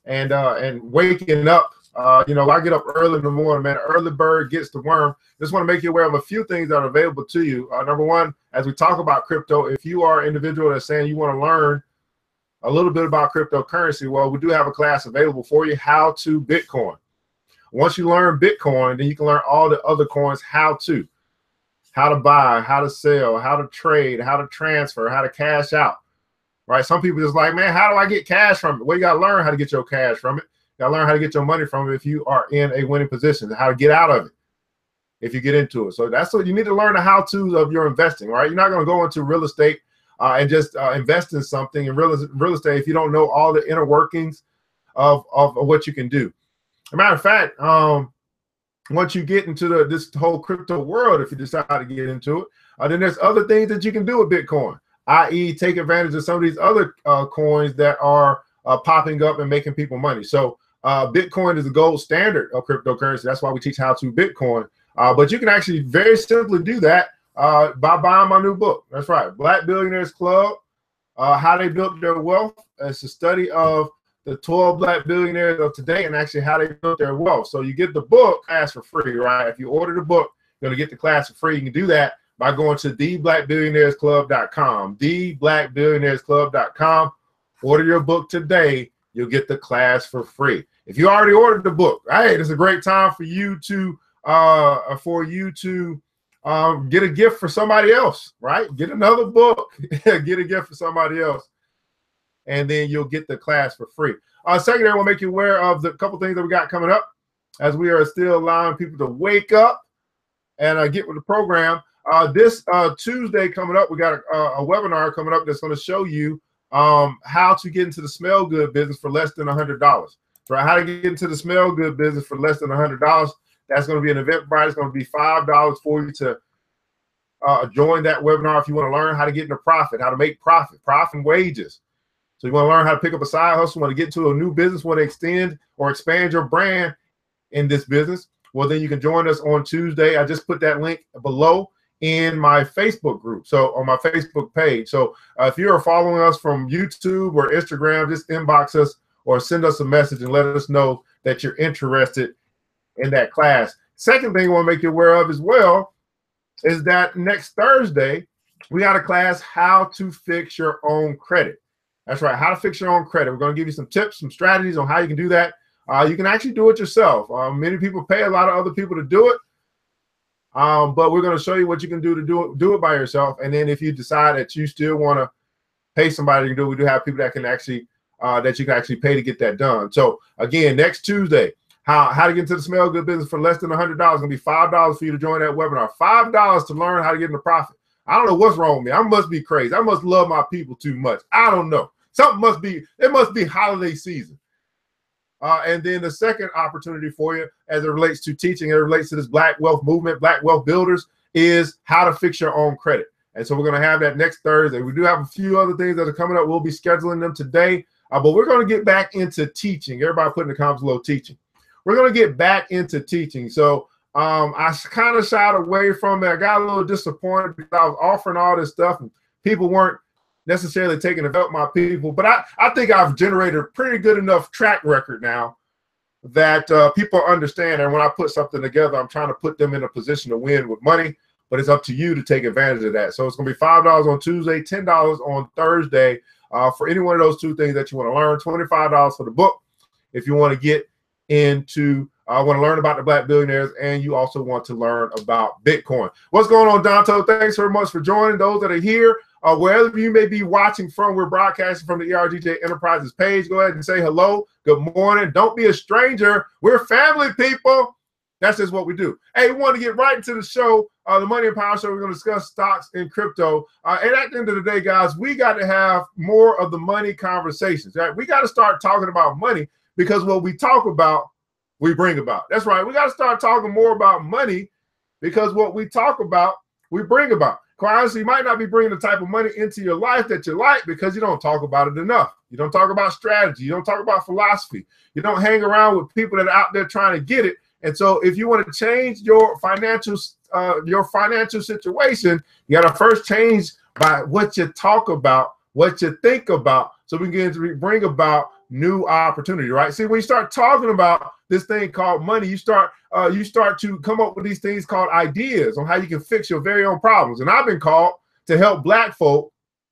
and waking up. You know, I get up early in the morning, man. Early bird gets the worm. Just want to make you aware of a few things that are available to you. Number one, as we talk about crypto, if you are an individual that's saying you want to learn a little bit about cryptocurrency, well, we do have a class available for you, How to Bitcoin. Once you learn Bitcoin, then you can learn all the other coins, how to buy, how to sell, how to trade, how to transfer, how to cash out, right? Some people just like, man, how do I get cash from it? Well, you got to learn how to get your cash from it. You got to learn how to get your money from it if you are in a winning position, how to get out of it if you get into it. So that's what you need to learn, the how-tos of your investing, right? You're not going to go into real estate and just invest in something in real estate if you don't know all the inner workings of what you can do. As a matter of fact, once you get into this whole crypto world, if you decide to get into it, then there's other things that you can do with Bitcoin, i.e. take advantage of some of these other coins that are popping up and making people money. So Bitcoin is the gold standard of cryptocurrency. That's why we teach How to Bitcoin. But you can actually very simply do that by buying my new book. That's right, Black Billionaires Club, How They Built Their Wealth. It's a study of the 12 Black billionaires of today and actually how they built their wealth. So you get the book class for free, right? If you order the book, you're going to get the class for free. You can do that by going to theblackbillionairesclub.com, theblackbillionairesclub.com. Order your book today. You'll get the class for free. If you already ordered the book, hey, it's a great time for you to get a gift for somebody else, right? Get another book, get a gift for somebody else, and then you'll get the class for free. Secondly, I want to make you aware of the couple things that we got coming up as we are still allowing people to wake up and get with the program. This Tuesday coming up, we got a webinar coming up that's going to show you how to get into the smell good business for less than $100. Right? How to get into the smell good business for less than $100. That's going to be an Eventbrite. It's going to be $5 for you to join that webinar if you want to learn how to get into profit, how to make profit and wages. So you want to learn how to pick up a side hustle, want to get into a new business, want to extend or expand your brand in this business. Well, then you can join us on Tuesday. I just put that link below in my Facebook group, so on my Facebook page. So if you're following us from YouTube or Instagram, just inbox us or send us a message and let us know that you're interested in that class. Second thing I want to make you aware of as well is that next Thursday, we got a class, How to Fix Your Own Credit. That's right, how to fix your own credit. We're going to give you some tips, some strategies on how you can do that. You can actually do it yourself. Many people pay a lot of other people to do it, but we're going to show you what you can do to do it by yourself. And then if you decide that you still want to pay somebody to do it, we do have people that can actually that you can actually pay to get that done. So again, next Tuesday, how to get into the smell good business for less than $100. It's going to be $5 for you to join that webinar. $5 to learn how to get into profit. I don't know what's wrong with me. I must be crazy. I must love my people too much. I don't know. Something must be, it must be holiday season. And then the second opportunity for you as it relates to teaching, it relates to this Black Wealth Movement, Black Wealth Builders, is how to fix your own credit. And so we're going to have that next Thursday. We do have a few other things that are coming up. We'll be scheduling them today, but we're going to get back into teaching. Everybody put in the comments below teaching. We're going to get back into teaching. So I kind of shied away from it. I got a little disappointed because I was offering all this stuff and people weren't necessarily taking advantage of my people. But I think I've generated a pretty good enough track record now that people understand. And when I put something together, I'm trying to put them in a position to win with money. But it's up to you to take advantage of that. So it's going to be $5 on Tuesday, $10 on Thursday for any one of those two things that you want to learn. $25 for the book if you want to get into want to learn about the Black billionaires, and you also want to learn about Bitcoin. What's going on, Donto? Thanks very much for joining. Those that are here, wherever you may be watching from, we're broadcasting from the ERGJ Enterprises page. Go ahead and say hello. Good morning. Don't be a stranger. We're family, people. That's just what we do. Hey, we want to get right into the show, the Money and Power Show. We're going to discuss stocks and crypto. And at the end of the day, guys, we got to have more of the money conversations, right? We got to start talking about money because what we talk about, we bring about. That's right. We got to start talking more about money because what we talk about, we bring about. Quite honestly, you might not be bringing the type of money into your life that you like because you don't talk about it enough. You don't talk about strategy. You don't talk about philosophy. You don't hang around with people that are out there trying to get it. And so if you want to change your financial situation, you got to first change by what you talk about, what you think about, so we can bring about new opportunity, right? See, when you start talking about this thing called money, you start to come up with these things called ideas on how you can fix your very own problems. And I've been called to help Black folk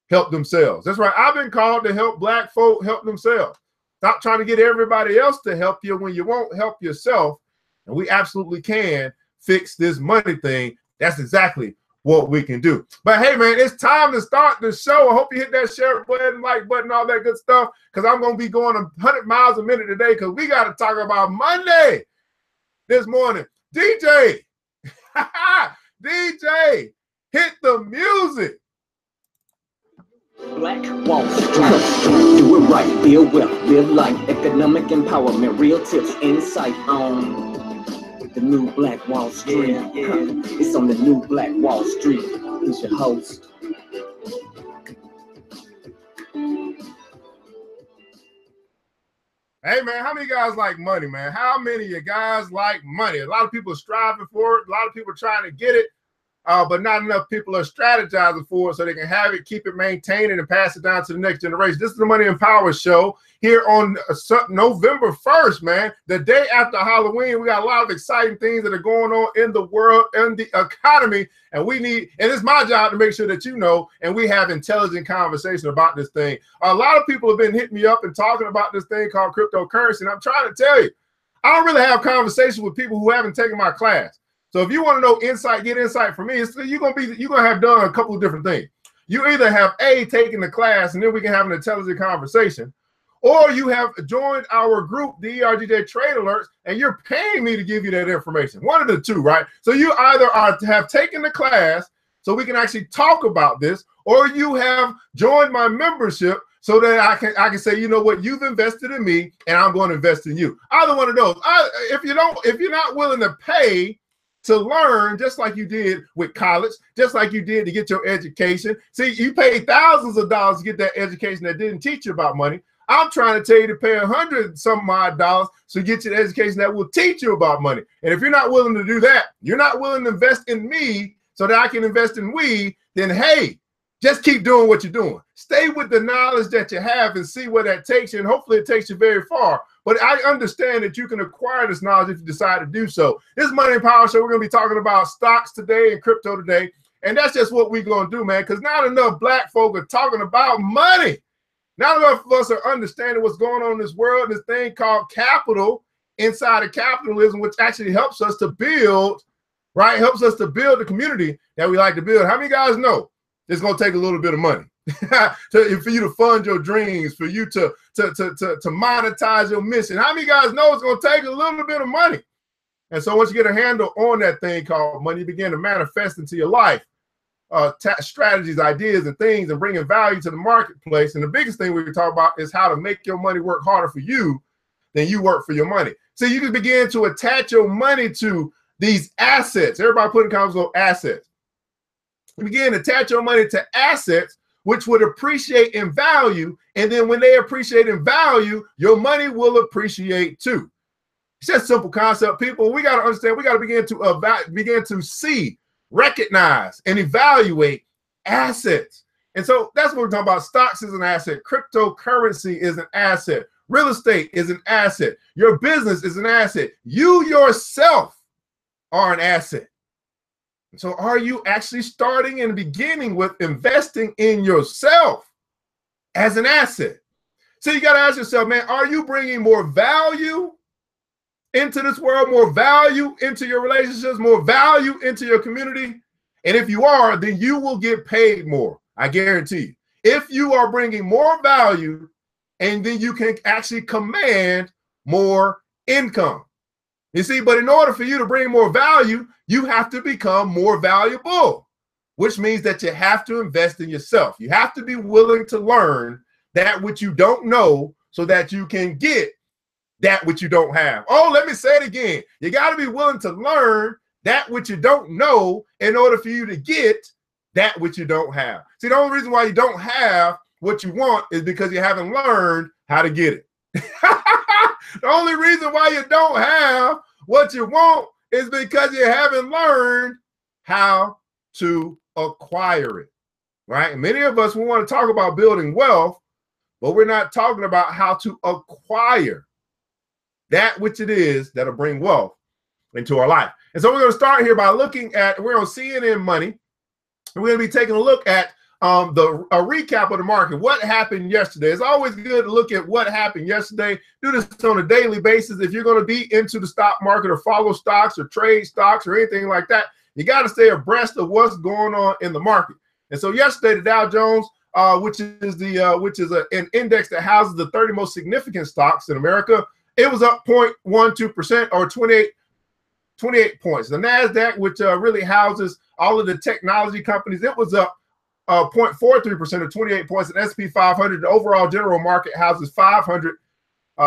help themselves. That's right. I've been called to help Black folk help themselves. Stop trying to get everybody else to help you when you won't help yourself. And we absolutely can fix this money thing. That's exactly what we can do. But hey, man, it's time to start the show. I hope you hit that share button, like button, all that good stuff, because I'm going to be going 100 miles a minute today because we got to talk about Monday this morning. DJ, DJ, hit the music. Black Wall Street. Do it right, build wealth, live life, economic empowerment, real tips, insight on the new Black Wall Street. It's on the new Black Wall Street. He's your host. Hey, man, how many guys like money, man? How many of you guys like money? A lot of people are striving for it. A lot of people are trying to get it. But not enough people are strategizing for it so they can have it, keep it, maintain it, and pass it down to the next generation. This is the Money and Power Show here on November 1st, man. The day after Halloween, we got a lot of exciting things that are going on in the world and the economy. And it's my job to make sure that you know, and we have intelligent conversation about this thing. A lot of people have been hitting me up and talking about this thing called cryptocurrency. And I'm trying to tell you, I don't really have conversations with people who haven't taken my class. So if you want to know insight, get insight from me, you're gonna have done a couple of different things. You either have taken the class and then we can have an intelligent conversation, or you have joined our group, the ERGJ Trade Alerts, and you're paying me to give you that information. One of the two, right? So you either have taken the class so we can actually talk about this, or you have joined my membership so that I can say, you know what, you've invested in me and I'm going to invest in you. Either one of those. If you're not willing to pay to learn, just like you did with college, just like you did to get your education. See, you paid thousands of dollars to get that education that didn't teach you about money. I'm trying to tell you to pay $100-some-odd to get you the education that will teach you about money. And if you're not willing to do that, you're not willing to invest in me so that I can invest in we, then hey, just keep doing what you're doing. Stay with the knowledge that you have and see where that takes you, and hopefully it takes you very far. But I understand that you can acquire this knowledge if you decide to do so. This Money and Power Show, we're going to be talking about stocks today and crypto today. And that's just what we're going to do, man, because not enough Black folk are talking about money. Not enough of us are understanding what's going on in this world, this thing called capital inside of capitalism, which actually helps us to build, right? Helps us to build the community that we like to build. How many guys know it's going to take a little bit of money for you to fund your dreams, for you to monetize your mission? How many guys know it's going to take a little bit of money? And so once you get a handle on that thing called money, you begin to manifest into your life strategies, ideas, and things, and bringing value to the marketplace. And the biggest thing we can talk about is how to make your money work harder for you than you work for your money. So you can begin to attach your money to these assets. Everybody put in comments on assets. You begin to attach your money to assets which would appreciate in value. And then when they appreciate in value, your money will appreciate too. It's just a simple concept, people. We got to understand, we got to begin to see, recognize, and evaluate assets. And so that's what we're talking about. Stocks is an asset. Cryptocurrency is an asset. Real estate is an asset. Your business is an asset. You yourself are an asset. So are you actually starting and beginning with investing in yourself as an asset? So you got to ask yourself, man, are you bringing more value into this world, more value into your relationships, more value into your community? And if you are, then you will get paid more. I guarantee you. If you are bringing more value, and then you can actually command more income. You see, but in order for you to bring more value, you have to become more valuable, which means that you have to invest in yourself. You have to be willing to learn that which you don't know so that you can get that which you don't have. Oh, let me say it again. You got to be willing to learn that which you don't know in order for you to get that which you don't have. See, the only reason why you don't have what you want is because you haven't learned how to get it. The only reason why you don't have what you want is because you haven't learned how to acquire it, right? And many of us, we want to talk about building wealth, but we're not talking about how to acquire that which it is that'll bring wealth into our life. And so we're going to start here by looking at, we're on CNN Money. We're going to be taking a look at a recap of the market. What happened yesterday? It's always good to look at what happened yesterday. Do this on a daily basis. If you're going to be into the stock market or follow stocks or trade stocks or anything like that, you got to stay abreast of what's going on in the market. And so yesterday, the Dow Jones, which is an index that houses the 30 most significant stocks in America, it was up 0.12% or 28 points. The NASDAQ, which really houses all of the technology companies, it was up 0.43% or 28 points. And S&P 500, the overall general market, houses 500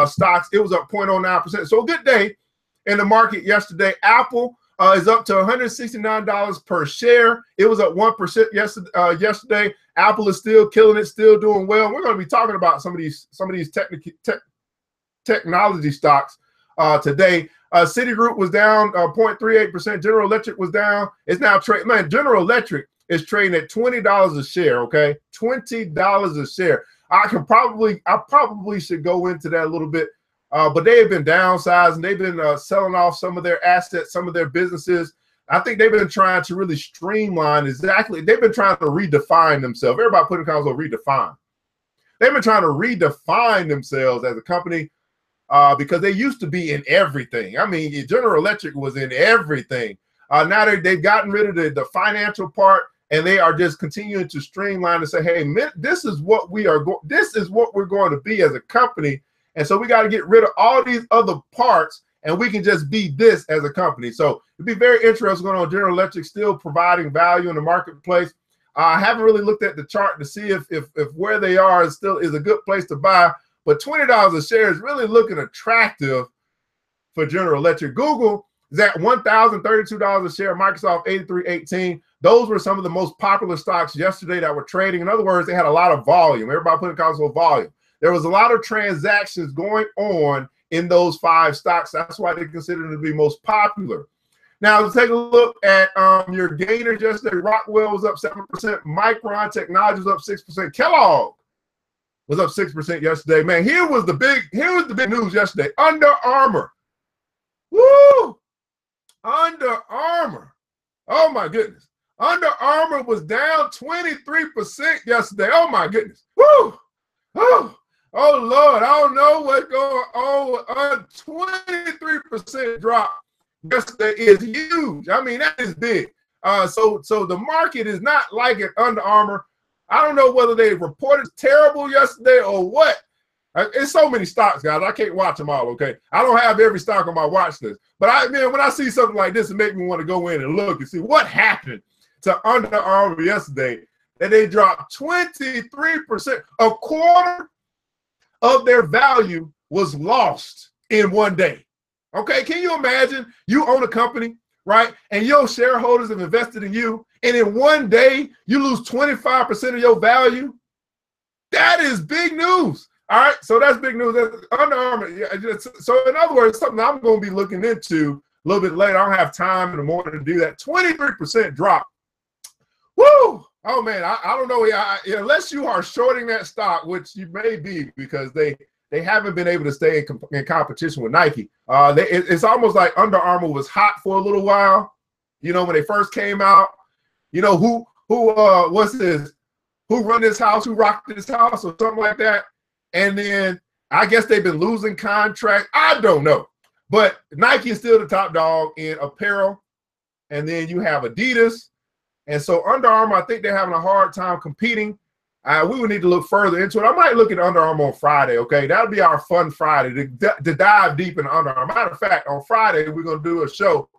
stocks. It was up 0.09%. So a good day in the market yesterday. Apple is up to $169 per share. It was up 1% yesterday. Apple is still killing it, still doing well. We're going to be talking about some of these technology stocks today. Citigroup was down 0.38%. General Electric was down. It's now trading. Man, General Electric is trading at $20 a share. Okay, $20 a share. I probably should go into that a little bit, but they have been downsizing. They've been selling off some of their assets, some of their businesses. I think they've been trying to really streamline. Exactly, they've been trying to redefine themselves. Everybody putting comments on redefine. They've been trying to redefine themselves as a company. Because they used to be in everything. I mean, General Electric was in everything. Now they've gotten rid of the financial part, and they are just continuing to streamline and say, "Hey, this is what we are. This is what we're going to be as a company." And so we got to get rid of all these other parts, and we can just be this as a company. So it'd be very interesting going on. General Electric still providing value in the marketplace. I haven't really looked at the chart to see if where they are is a good place to buy. But $20 a share is really looking attractive for General Electric. Google is at $1,032 a share. Microsoft, $83.18. Those were some of the most popular stocks yesterday that were trading. In other words, they had a lot of volume. Everybody putting comments on volume. There was a lot of transactions going on in those 5 stocks. That's why they consider them to be most popular. Now, let's take a look at your gainers yesterday. Rockwell was up 7%. Micron Technology was up 6%. Kellogg was up 6% yesterday. Man, here was the big news yesterday. Under Armour. Woo! Under Armour. Oh my goodness. Under Armour was down 23% yesterday. Oh my goodness. Woo! Oh Lord, I don't know what's going on. 23% drop yesterday is huge. I mean, that is big. So the market is not like it Under Armour. I don't know whether they reported terrible yesterday or what. It's so many stocks, guys. I can't watch them all, okay? I don't have every stock on my watch list. But when I see something like this, it makes me want to go in and look and see what happened to Under Armour yesterday. That they dropped 23%. A quarter of their value was lost in one day. Okay, can you imagine? You own a company, right? And your shareholders have invested in you. And in one day, you lose 25% of your value. That is big news. All right, so that's big news. That's Under Armour. Yeah, so in other words, something I'm going to be looking into a little bit later. I don't have time in the morning to do that. 23% drop. Woo! Oh, man, I don't know. Unless you are shorting that stock, which you may be because they haven't been able to stay in competition with Nike. It's almost like Under Armour was hot for a little while. You know, when they first came out. You know, who run this house, who rocked this house or something like that. And then I guess they've been losing contracts. I don't know. But Nike is still the top dog in apparel. And then you have Adidas. And so Under Armour, I think they're having a hard time competing. We would need to look further into it. I might look at Under Armour on Friday, okay? That'll be our fun Friday to dive deep into Under Armour. Matter of fact, on Friday, we're going to do a show.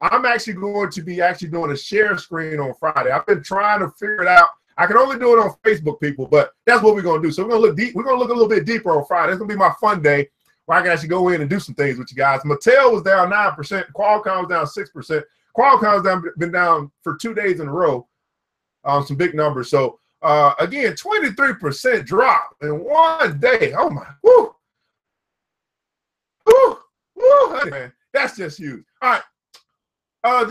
I'm actually going to be doing a share screen on Friday. I've been trying to figure it out. I can only do it on Facebook, people, but that's what we're going to do. So we're going to look deep. We're going to look a little bit deeper on Friday. It's going to be my fun day where I can actually go in and do some things with you guys. Mattel was down 9%. Qualcomm was down 6%. Qualcomm's been down for 2 days in a row. Some big numbers. So, again, 23% drop in one day. Oh, my. Woo. Woo. Woo. Man, that's just huge. All right.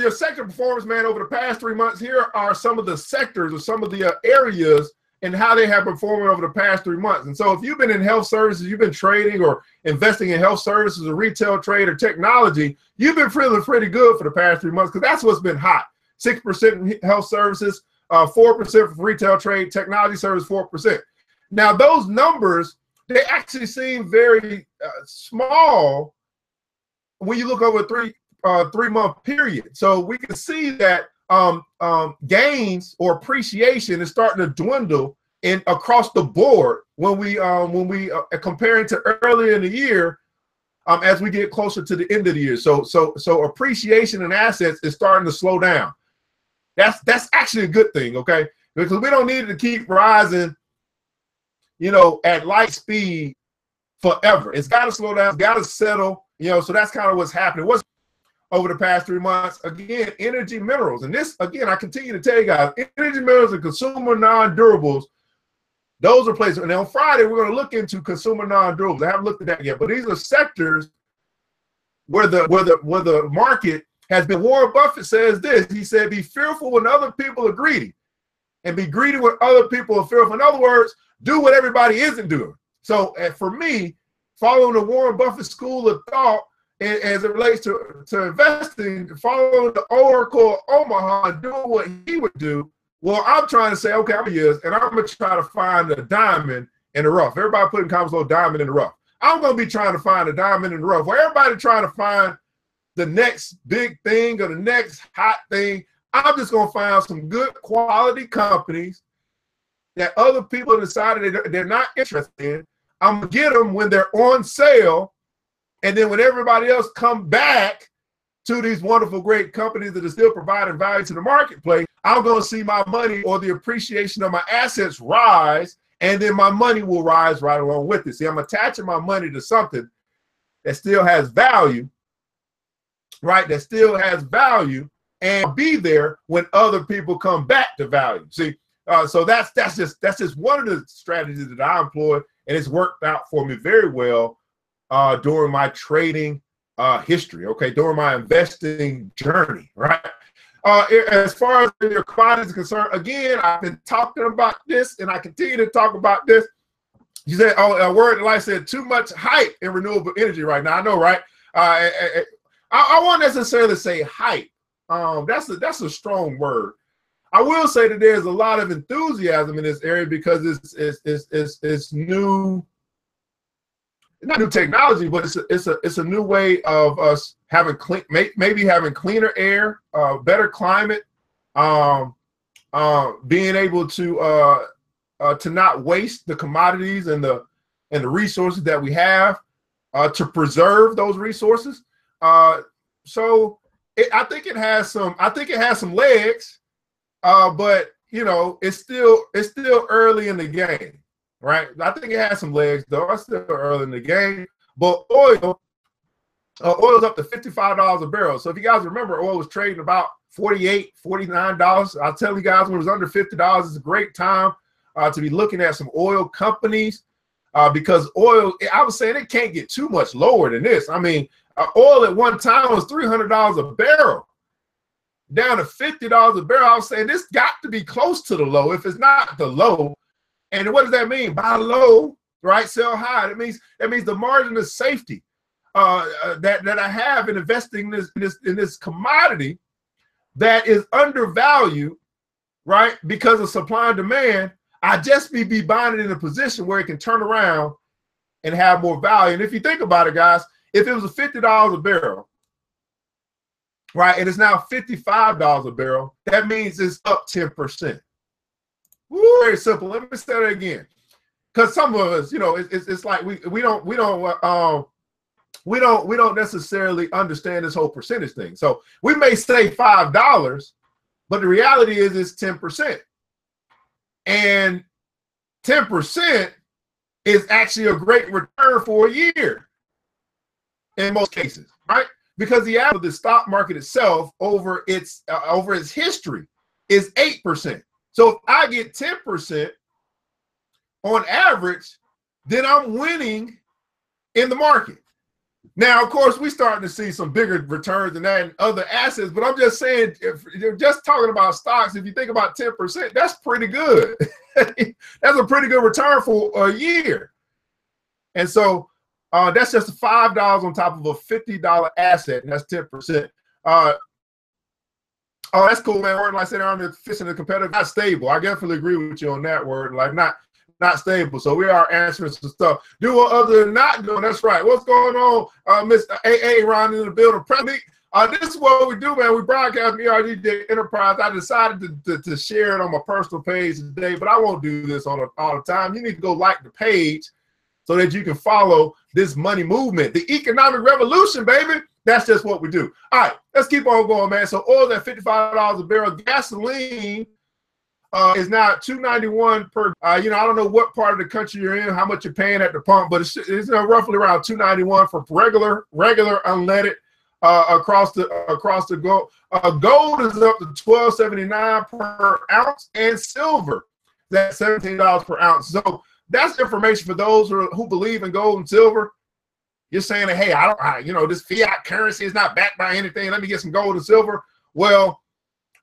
Your sector performance, man, over the past 3 months, here are some of the sectors or some of the areas and how they have performed over the past 3 months. And so if you've been in health services, you've been trading or investing in health services or retail trade or technology, you've been feeling pretty good for the past 3 months because that's what's been hot. 6% in health services, 4% for retail trade, technology service 4%. Now those numbers, they actually seem very small when you look over a 3-month period. So we can see that gains or appreciation is starting to dwindle in across the board when we comparing to earlier in the year as we get closer to the end of the year. So appreciation in assets is starting to slow down. That's actually a good thing, okay? Because we don't need it to keep rising, you know, at light speed forever. It's got to slow down. It's got to settle, you know. So that's kind of what's happening. What's over the past 3 months? Again, energy minerals, and this again, I continue to tell you guys, energy minerals and consumer non-durables. Those are places. And on Friday, we're going to look into consumer non-durables. I haven't looked at that yet, but these are sectors where the market has been. Warren Buffett says this. He said, "Be fearful when other people are greedy, and be greedy when other people are fearful." In other words, do what everybody isn't doing. So for me, following the Warren Buffett school of thought as it relates to investing, following the Oracle of Omaha and doing what he would do, well, I'm trying to say, okay, I'm going to try to find a diamond in the rough. Everybody put in comments, little diamond in the rough. I'm going to be trying to find a diamond in the rough. Where everybody trying to find the next big thing or the next hot thing, I'm just going to find some good quality companies that other people have decided they're not interested in. I'm going to get them when they're on sale. And then when everybody else come back to these wonderful, great companies that are still providing value to the marketplace, I'm going to see my money or the appreciation of my assets rise, and then my money will rise right along with it. See, I'm attaching my money to something that still has value, right? That still has value, and I'll be there when other people come back to value. See, so that's just one of the strategies that I employ, and it's worked out for me very well during my trading history, okay, during my investing journey, right? As far as your commodities are concerned, again, I've been talking about this, and I continue to talk about this. You said, oh, a word that like said, too much hype in renewable energy right now. I know, right? I won't necessarily say hype. That's a strong word. I will say that there's a lot of enthusiasm in this area because it's new. Not new technology, but it's a new way of us having maybe having cleaner air, better climate, being able to not waste the commodities and the resources that we have, to preserve those resources. So I think it has some legs, but you know it's still early in the game. Right, I think it has some legs, though. It's still early in the game. But oil's up to $55 a barrel. So if you guys remember, oil was trading about $48, $49. I'll tell you guys, when it was under $50, it's a great time to be looking at some oil companies because oil, I was saying it can't get too much lower than this. I mean, oil at one time was $300 a barrel, down to $50 a barrel. I was saying this got to be close to the low, if it's not the low. And what does that mean? Buy low, right? Sell high. That means the margin of safety that I have in investing in this commodity that is undervalued, right? Because of supply and demand. I just be buying it in a position where it can turn around and have more value. And if you think about it, guys, if it was a $50 a barrel, right, and it's now $55 a barrel, that means it's up 10%. Woo, very simple. Let me say that again, because some of us, you know, it's like we don't necessarily understand this whole percentage thing. So we may say $5, but the reality is it's 10%, and 10% is actually a great return for a year in most cases, right? Because the average of the stock market itself over its history is 8%. So if I get 10% on average, then I'm winning in the market. Now, of course, we're starting to see some bigger returns than that in other assets, but I'm just saying, if you're just talking about stocks, if you think about 10%, that's pretty good. That's a pretty good return for a year. And so that's just $5 on top of a $50 asset, and that's 10%. Oh, that's cool, man. Word, like I said, I'm efficient and competitive, not stable. I definitely agree with you on that word. Like not stable. So we are answering some stuff. Do what other than not doing. That's right. What's going on, Mr. AA Ron in the building? This is what we do, man. We broadcast ERG Enterprise. I decided to share it on my personal page today, but I won't do this all the time. You need to go like the page so that you can follow this money movement, the economic revolution, baby. That's just what we do. All right, let's keep on going, man. So oil's at $55 a barrel. Gasoline is now at $2.91 per. I don't know what part of the country you're in, how much you're paying at the pump, but it's roughly around $2.91 for regular unleaded across the gold. Gold is up to $12.79 per ounce, and silver that's $17 per ounce. So that's information for those who believe in gold and silver. You're saying that, hey, this fiat currency is not backed by anything. Let me get some gold and silver. Well,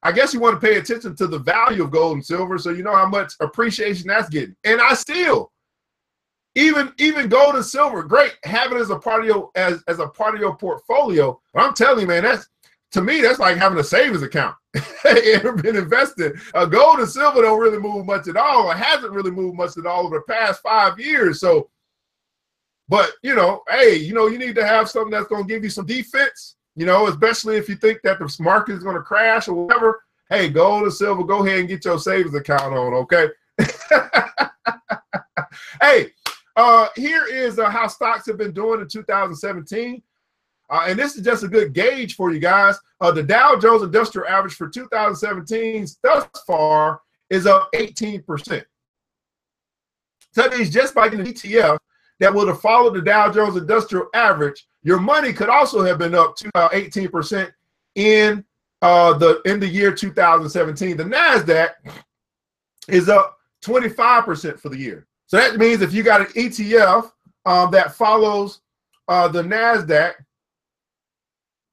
I guess you want to pay attention to the value of gold and silver, so you know how much appreciation that's getting. And I still, even gold and silver, great, have it as a part of your as a part of your portfolio. But I'm telling you, man, to me that's like having a savings account. It's been invested. Gold and silver don't really move much at all. It hasn't really moved much at all over the past 5 years. So, but hey, you need to have something that's going to give you some defense. Especially if you think that the market is going to crash or whatever. Hey, gold and silver, go ahead and get your savings account on, okay? Hey, here is how stocks have been doing in 2017. And this is just a good gauge for you guys. The Dow Jones Industrial Average for 2017 thus far is up 18%. So that means just by getting an ETF that would have followed the Dow Jones Industrial Average, your money could also have been up to 18% in the year 2017. The NASDAQ is up 25% for the year. So that means if you got an ETF that follows the NASDAQ,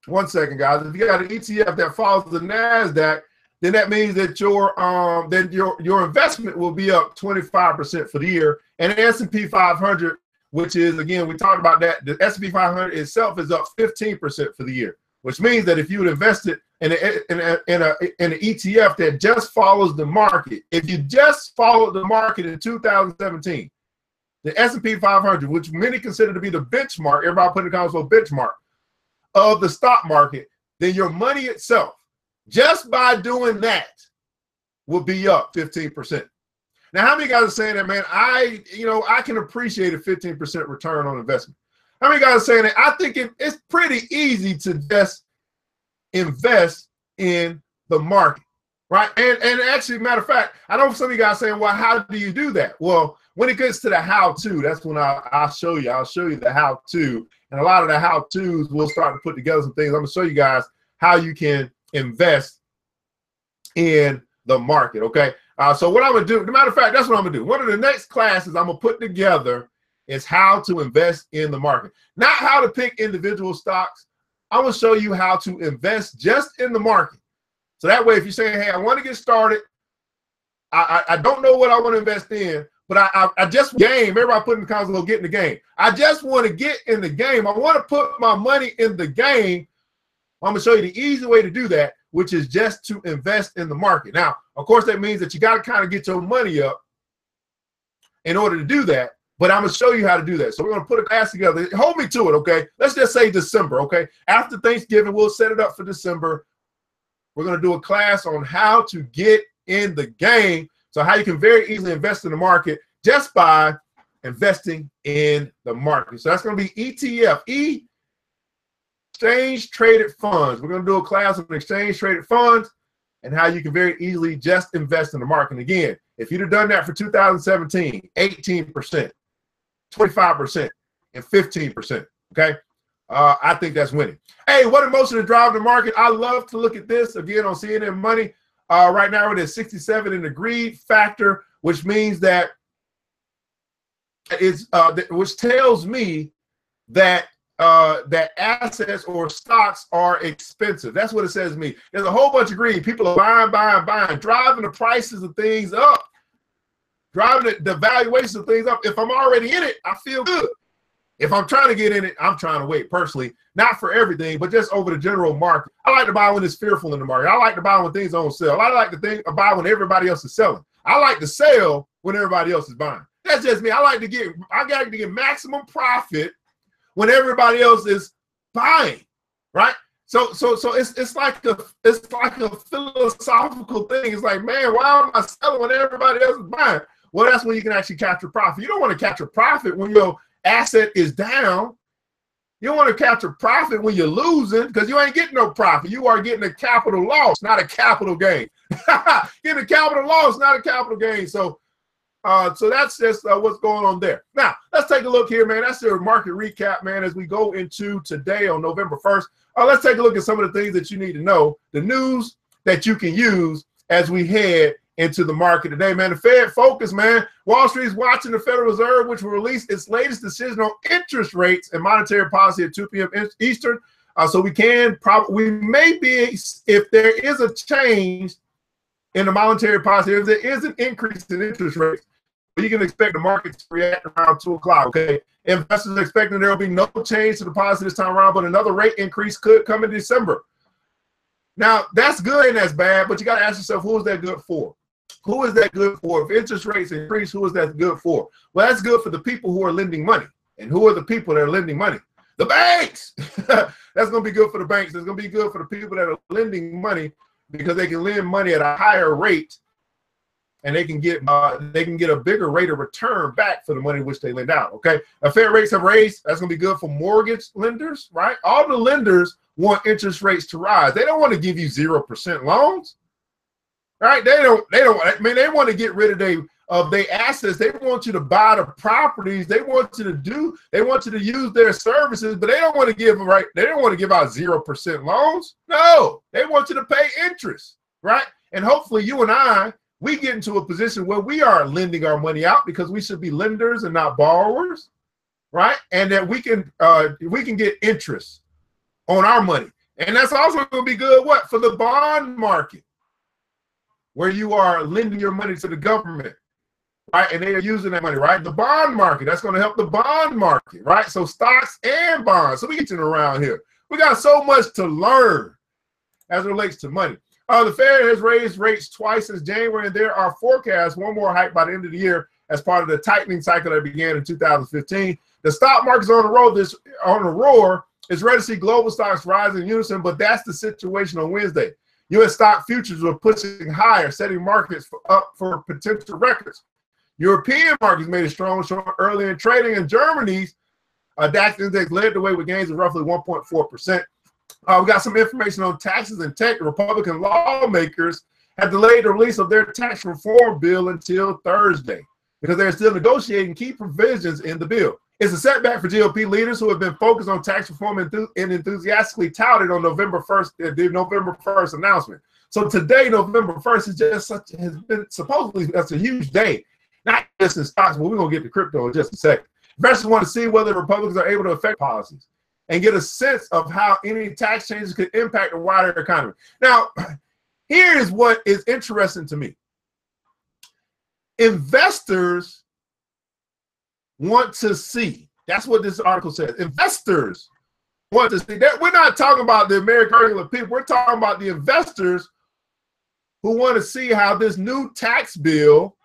one second, guys. If you got an ETF that follows the NASDAQ, then that means that your investment will be up 25% for the year. And the S&P 500, which is, again, we talked about that, the S&P 500 itself is up 15% for the year, which means that if you would invest it in an ETF that just follows the market, if you just followed the market in 2017, the S&P 500, which many consider to be the benchmark, everybody put in the comments for benchmark of the stock market, then your money itself, just by doing that, will be up 15%. Now, how many guys are saying that, man, I can appreciate a 15% return on investment? How many guys are saying that? I think it's pretty easy to just invest in the market, right? And actually, matter of fact, I know some of you guys saying, well, how do you do that? Well, when it gets to the how-to, that's when I'll show you. I'll show you the how-to. And a lot of the how-tos, we'll start to put together some things. I'm going to show you guys how you can invest in the market, okay? So what I'm going to do, as a matter of fact, that's what I'm going to do. One of the next classes I'm going to put together is how to invest in the market. Not how to pick individual stocks. I'm going to show you how to invest just in the market. So that way, if you're saying, hey, I want to get started, I don't know what I want to invest in, but I just game. Everybody put in the comments, we'll get in the game. I just want to get in the game. I want to put my money in the game. I'm going to show you the easy way to do that, which is just to invest in the market. Now, of course, that means that you got to kind of get your money up in order to do that, but I'm going to show you how to do that. So we're going to put a class together. Hold me to it, okay? Let's just say December, okay? After Thanksgiving, we'll set it up for December. We're going to do a class on how to get in the game, so how you can very easily invest in the market just by investing in the market. So that's going to be ETF, exchange traded funds. We're going to do a class on exchange traded funds and how you can very easily just invest in the market. And again, if you'd have done that for 2017, 18%, 25%, and 15%, okay? I think that's winning. Hey, what emotion to drive the market? I love to look at this again on CNN Money. Right now we're at 67 in the greed factor, which means that which tells me that that assets or stocks are expensive. That's what it says to me. There's a whole bunch of greed. People are buying, driving the prices of things up, driving the valuations of things up. If I'm already in it, I feel good. If I'm trying to get in it, I'm trying to wait personally, not for everything, but just over the general market. I like to buy when it's fearful in the market. I like to buy when things are on sale. I like to buy when everybody else is selling. I like to sell when everybody else is buying. That's just me. I got to get maximum profit when everybody else is buying, right? So it's like a philosophical thing. It's like, man, why am I selling when everybody else is buying? Well, that's when you can actually capture profit. You don't want to capture profit when your asset is down. You don't want to capture profit when you're losing, because you ain't getting no profit. You are getting a capital loss, not a capital gain. Getting a capital loss, not a capital gain. So that's just what's going on there. Now, let's take a look here, man. That's the market recap, man, as we go into today on November 1st. Let's take a look at some of the things that you need to know, the news that you can use as we head into the market today, man. The Fed focus, man. Wall Street is watching the Federal Reserve, which will release its latest decision on interest rates and monetary policy at 2 p.m. Eastern. So we may be, if there is a change in the monetary policy, if there is an increase in interest rates, you can expect the market to react around 2 o'clock, okay? Investors are expecting there will be no change to the policy this time around, but another rate increase could come in December. Now, that's good and that's bad, but you got to ask yourself, who is that good for? Who is that good for? If interest rates increase, who is that good for? Well, that's good for the people who are lending money. And who are the people that are lending money? The banks. That's going to be good for the banks. It's going to be good for the people that are lending money, because they can lend money at a higher rate, and they can get a bigger rate of return back for the money which they lend out. Okay, Fed rates have raised. That's going to be good for mortgage lenders, right? All the lenders want interest rates to rise. They don't want to give you 0% loans, right? They don't. I mean, they want to get rid of their assets. They want you to buy the properties. They want you to use their services, but they don't want to give They don't want to give out 0% loans. No, they want you to pay interest, right? And hopefully you and I, we get into a position where we are lending our money out, because we should be lenders and not borrowers, right? And that we can get interest on our money. And that's also going to be good, what? For the bond market, where you are lending your money to the government, right? And they are using that money, right? The bond market, that's going to help the bond market, right? So stocks and bonds. So we get around here. We got so much to learn as it relates to money. The Fed has raised rates twice since January, and there are forecasts one more hike by the end of the year as part of the tightening cycle that began in 2015. The stock market's on the roar. It's ready to see global stocks rise in unison, but that's the situation on Wednesday. U.S. stock futures were pushing higher, setting markets up for potential records. European markets made a strong show early in trading, and Germany's DAX index led the way with gains of roughly 1.4%. We got some information on taxes and tech. The Republican lawmakers have delayed the release of their tax reform bill until Thursday, because they're still negotiating key provisions in the bill. It's a setback for GOP leaders who have been focused on tax reform and enthusiastically touted on November 1st, the November 1st announcement. So today, November 1st, is just has been supposedly, that's a huge day, not just in stocks, but we're going to get to crypto in just a second. Investors want to see whether the Republicans are able to affect policies and get a sense of how any tax changes could impact the wider economy. Now, here is what is interesting to me. Investors want to see. That's what this article says. Investors want to see. That we're not talking about the American regular people. We're talking about the investors who want to see how this new tax bill,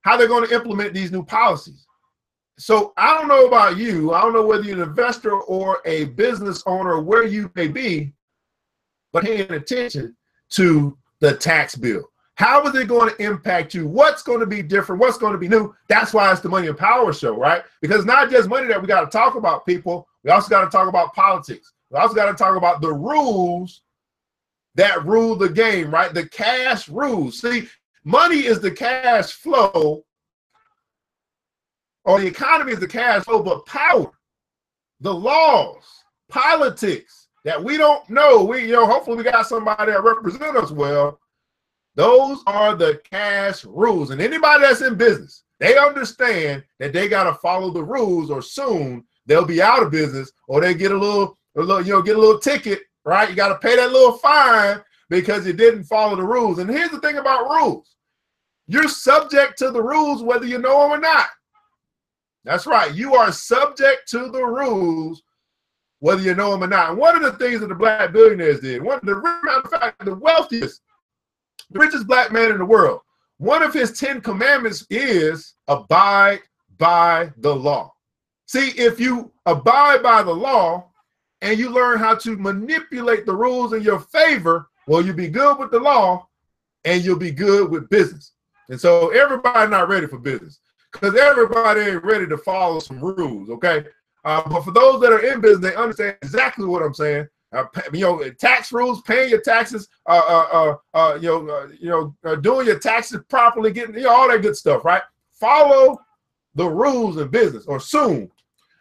how they're going to implement these new policies. So I don't know about you. I don't know whether you're an investor or a business owner or where you may be, but paying attention to the tax bill. How is it going to impact you? What's going to be different? What's going to be new? That's why it's the Money and Power Show, right? Because it's not just money that we got to talk about, people. We also got to talk about politics. We also got to talk about the rules that rule the game, right? The cash rules. See, money is the cash flow, or the economy is the cash flow, but power, the laws, politics that we don't know. Hopefully we got somebody that represents us well. Those are the cash rules. And anybody that's in business, they understand that they got to follow the rules, or soon they'll be out of business, or they get a little get a little ticket, right? You got to pay that little fine because you didn't follow the rules. And here's the thing about rules. You're subject to the rules whether you know them or not. That's right. You are subject to the rules whether you know them or not. And one of the things that the black billionaires did, matter of fact, the wealthiest, the richest black man in the world, one of his 10 commandments is abide by the law. See, if you abide by the law and you learn how to manipulate the rules in your favor, well, you'll be good with the law and you'll be good with business. And so everybody's not ready for business because everybody ain't ready to follow some rules, okay? But for those that are in business, they understand exactly what I'm saying. Tax rules, paying your taxes, doing your taxes properly, getting all that good stuff, right? Follow the rules in business, or soon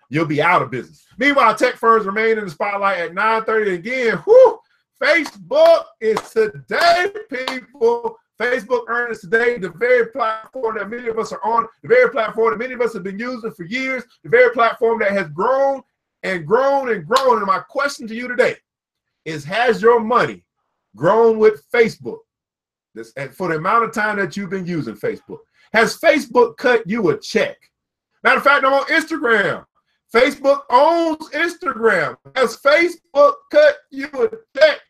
you'll be out of business. Meanwhile, tech firms remain in the spotlight at 9:30 again. Whew, Facebook is today, people. Facebook earnings today, the very platform that many of us are on, the very platform that many of us have been using for years, the very platform that has grown and grown and grown. And my question to you today is, has your money grown with Facebook? And for the amount of time that you've been using Facebook, has Facebook cut you a check? Matter of fact, I'm on Instagram. Facebook owns Instagram. Has Facebook cut you a check?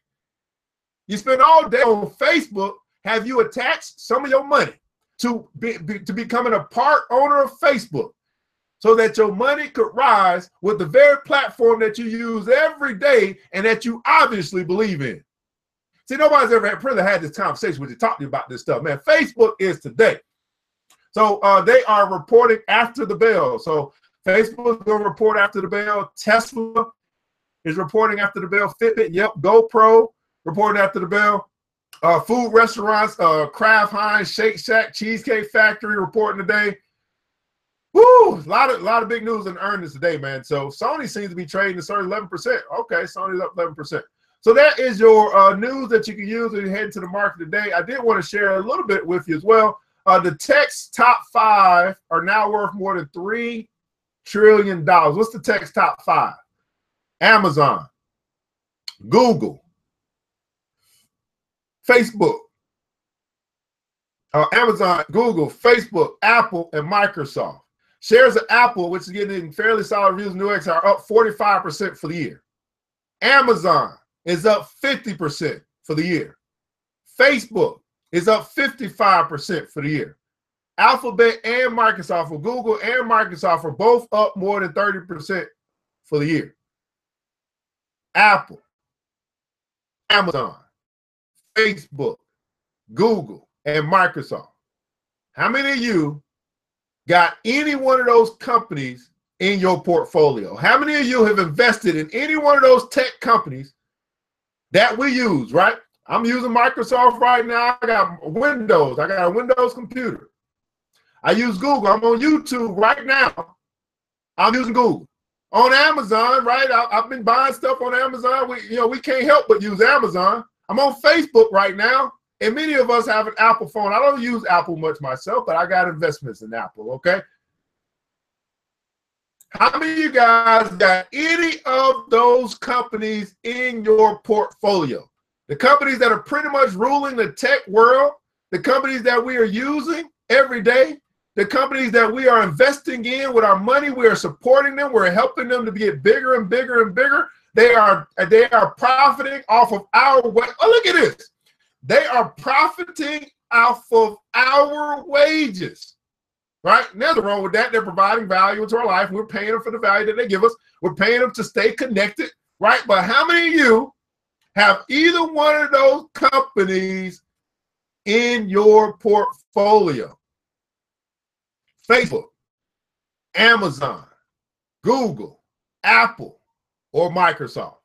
You spend all day on Facebook. Have you attached some of your money to becoming a part owner of Facebook so that your money could rise with the very platform that you use every day and that you obviously believe in? See, nobody's ever really had this conversation with you, talk to you about this stuff, man. Facebook is today. So they are reporting after the bell. So Facebook is going to report after the bell. Tesla is reporting after the bell. Fitbit, yep. GoPro reporting after the bell. Food restaurants, Kraft Heinz, Shake Shack, Cheesecake Factory reporting today. Woo! A lot of big news in earnings today, man. So Sony seems to be trading a certain 11%. Okay, Sony's up 11%. So that is your news that you can use when you head to the market today. I did want to share a little bit with you as well. The tech's top 5 are now worth more than $3 trillion. What's the tech's top 5? Amazon, Google, Facebook, Amazon, Google, Facebook, Apple, and Microsoft. Shares of Apple, which is getting fairly solid reviews in Newegg, are up 45% for the year. Amazon is up 50% for the year. Facebook is up 55% for the year. Alphabet and Microsoft, or Google and Microsoft, are both up more than 30% for the year. Apple, Amazon, Facebook, Google, and Microsoft. How many of you got any one of those companies in your portfolio? How many of you have invested in any one of those tech companies that we use, right? I'm using Microsoft right now. I got Windows. I got a Windows computer. I use Google. I'm on YouTube right now. I'm using Google. On Amazon, right? I've been buying stuff on Amazon. We can't help but use Amazon. I'm on Facebook right now, and many of us have an Apple phone. I don't use Apple much myself, but I got investments in Apple, okay? How many of you guys got any of those companies in your portfolio? The companies that are pretty much ruling the tech world, the companies that we are using every day, the companies that we are investing in with our money, we are supporting them, we're helping them to get bigger and bigger and bigger. They are profiting off of our way. Oh, look at this. They are profiting off of our wages, right? Nothing wrong with that. They're providing value into our life. We're paying them for the value that they give us. We're paying them to stay connected, right? But how many of you have either one of those companies in your portfolio? Facebook, Amazon, Google, Apple, or Microsoft.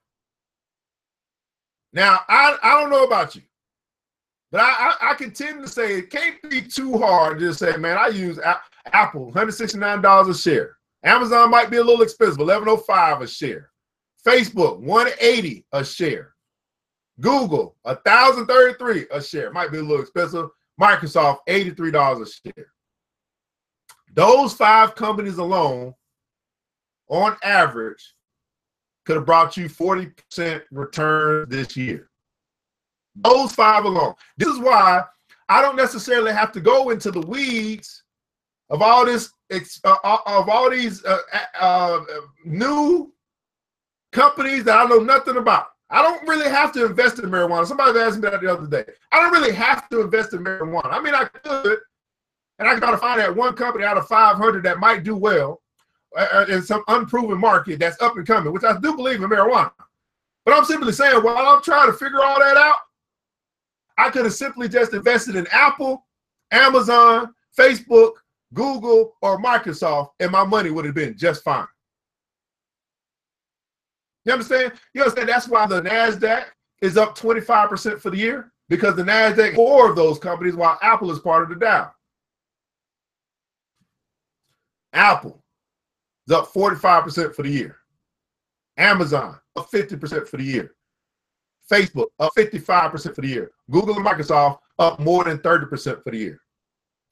Now, I don't know about you, but I continue to say it can't be too hard to just say, man, I use Apple, $169 a share. Amazon might be a little expensive, $11.05 a share. Facebook, $180 a share. Google, $1,033 a share. Might be a little expensive. Microsoft, $83 a share. Those 5 companies alone on average, could have brought you 40% return this year. Those 5 alone. This is why I don't necessarily have to go into the weeds of all this, of all these new companies that I know nothing about. I don't really have to invest in marijuana. Somebody asked me that the other day. I don't really have to invest in marijuana. I mean, I could, and I got to find that one company out of 500 that might do well in some unproven market that's up and coming, which I do believe in marijuana. But I'm simply saying, while I'm trying to figure all that out, I could have simply just invested in Apple, Amazon, Facebook, Google, or Microsoft, and my money would have been just fine. You understand? You understand that's why the NASDAQ is up 25% for the year, because the NASDAQ 4 of those companies, while Apple is part of the Dow. Apple is up 45% for the year. Amazon up 50% for the year. Facebook up 55% for the year. Google and Microsoft up more than 30% for the year.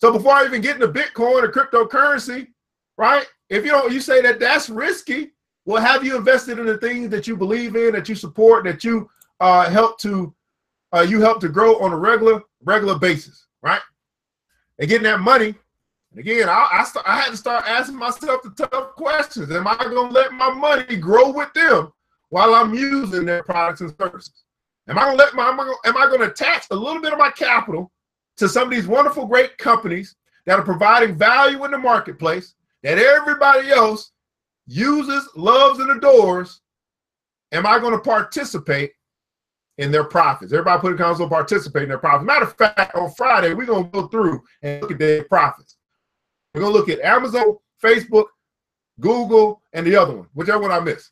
So before I even get into Bitcoin or cryptocurrency, right? If you say that that's risky, well, have you invested in the things that you believe in, that you support, that you help to grow on a regular basis, right? And getting that money. And again, I had to start asking myself the tough questions. Am I going to let my money grow with them while I'm using their products and services? Am I going to attach a little bit of my capital to some of these wonderful, great companies that are providing value in the marketplace that everybody else uses, loves, and adores? Am I going to participate in their profits? Everybody put in comments on participate in their profits. Matter of fact, on Friday, we're going to go through and look at their profits. We're going to look at Amazon, Facebook, Google, and the other one, whichever one I missed.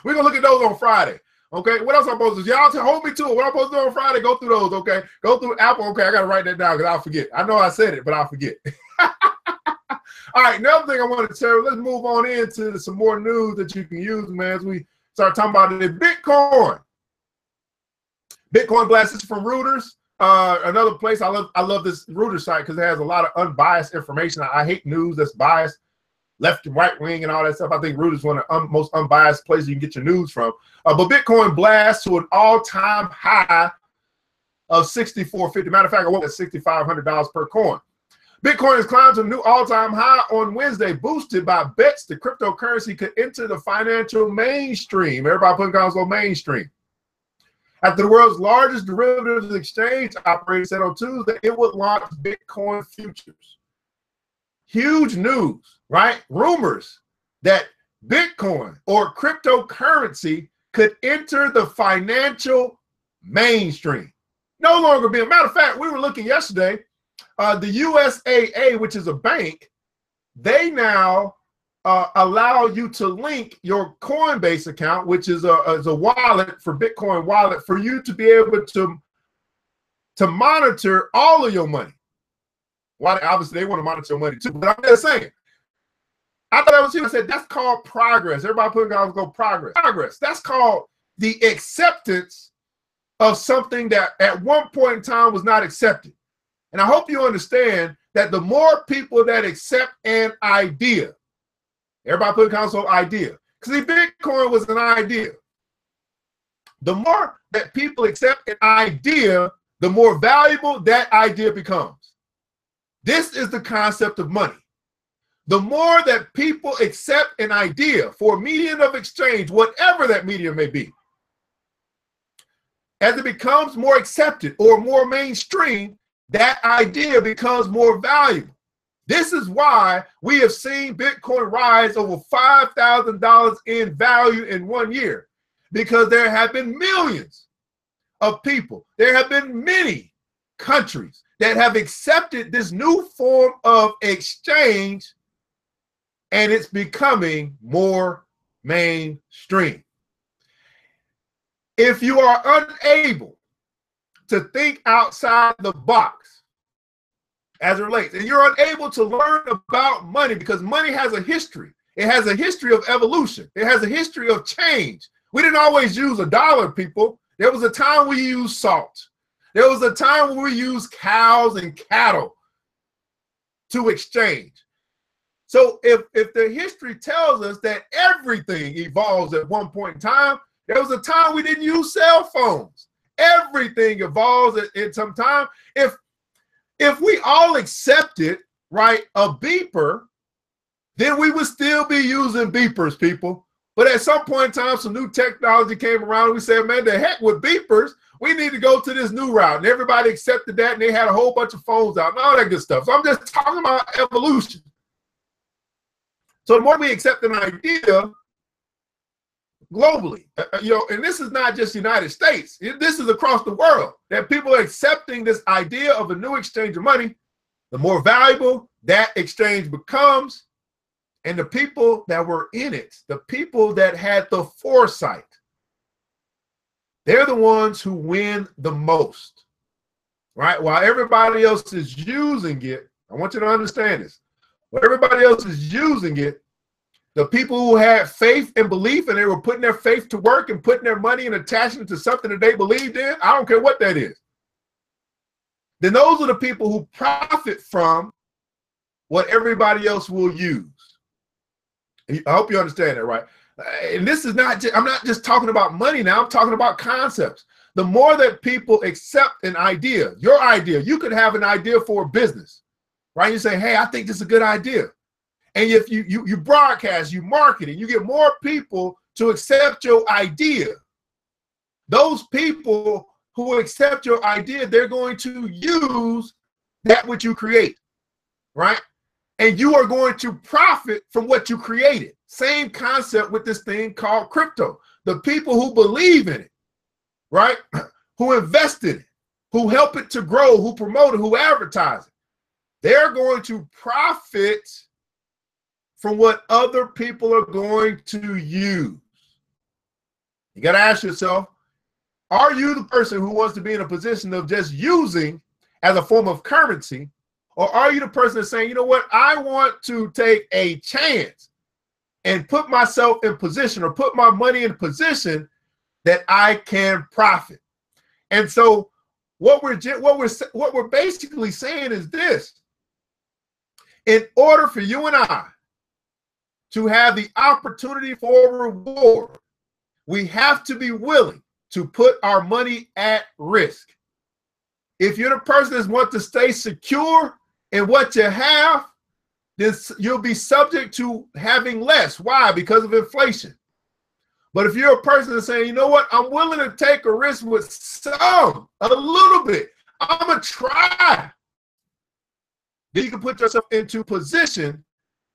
We're going to look at those on Friday. Okay, what else I'm supposed to do? Y'all hold me to it. What I'm supposed to do on Friday, go through those, okay? Go through Apple. Okay, I got to write that down because I'll forget. I know I said it, but I'll forget. All right, another thing I wanted to share, let's move on into some more news that you can use, man, as we start talking about it. Bitcoin. Bitcoin Blast is from Reuters. Another place, I love this Reuters site because it has a lot of unbiased information. I hate news that's biased, left and right wing and all that stuff. I think Reuters is one of the most unbiased places you can get your news from. But Bitcoin blast to an all-time high of $6,450. Matter of fact, I woke at $6,500 per coin. Bitcoin has climbed to a new all-time high on Wednesday, boosted by bets the cryptocurrency could enter the financial mainstream. Everybody put in comments on mainstream. After the world's largest derivatives exchange operator said on Tuesday it would launch Bitcoin futures. Huge news, right? Rumors that Bitcoin or cryptocurrency could enter the financial mainstream. No longer being, matter of fact, we were looking yesterday, the USAA, which is a bank, they now allow you to link your Coinbase account, which is a wallet for Bitcoin wallet, for you to be able to monitor all of your money. Well, obviously they want to monitor your money too, but I'm just saying. I thought that was here. I said that's called progress. Everybody put in go progress. Progress. That's called the acceptance of something that at one point in time was not accepted. And I hope you understand that the more people that accept an idea, everybody put in console idea, because the Bitcoin was an idea. The more that people accept an idea, the more valuable that idea becomes. This is the concept of money. The more that people accept an idea for a medium of exchange, whatever that medium may be, as it becomes more accepted or more mainstream, that idea becomes more valuable. This is why we have seen Bitcoin rise over $5,000 in value in 1 year, because there have been millions of people. There have been many countries that have accepted this new form of exchange, and it's becoming more mainstream. If you are unable to think outside the box as it relates, and you're unable to learn about money, because money has a history. It has a history of evolution. It has a history of change. We didn't always use a dollar, people. There was a time we used salt. There was a time when we used cows and cattle to exchange. So if the history tells us that everything evolves at one point in time, there was a time we didn't use cell phones. Everything evolves at some time. If we all accepted, right, a beeper, then we would still be using beepers, people. But at some point in time, some new technology came around and we said, man, the heck with beepers. We need to go to this new route. And everybody accepted that, and they had a whole bunch of phones out and all that good stuff. So I'm just talking about evolution. So the more we accept an idea globally, and this is not just the United States. This is across the world, that people are accepting this idea of a new exchange of money. The more valuable that exchange becomes, and the people that were in it, the people that had the foresight, they're the ones who win the most, right? While everybody else is using it, I want you to understand this. While everybody else is using it, the people who had faith and belief, and they were putting their faith to work and putting their money and attaching it to something that they believed in, I don't care what that is, then those are the people who profit from what everybody else will use. I hope you understand that, right? And this is not just, I'm not just talking about money now, I'm talking about concepts. The more that people accept an idea, your idea, you could have an idea for a business, right? You say, hey, I think this is a good idea. And if you broadcast, you market it, you get more people to accept your idea. Those people who accept your idea, they're going to use that which you create, right? And you are going to profit from what you created. Same concept with this thing called crypto. The people who believe in it, right? Who invest in it, who help it to grow, who promote it, who advertise it, they're going to profit from what other people are going to use. You got to ask yourself, are you the person who wants to be in a position of just using as a form of currency? Or are you the person that's saying, you know what, I want to take a chance and put myself in position or put my money in position that I can profit? And so what we're basically saying is this: in order for you and I to have the opportunity for reward, we have to be willing to put our money at risk. If you're the person that wants to stay secure in what you have, then you'll be subject to having less. Why? Because of inflation. But if you're a person that's saying, you know what, I'm willing to take a risk with a little bit, I'm going to try, then you can put yourself into position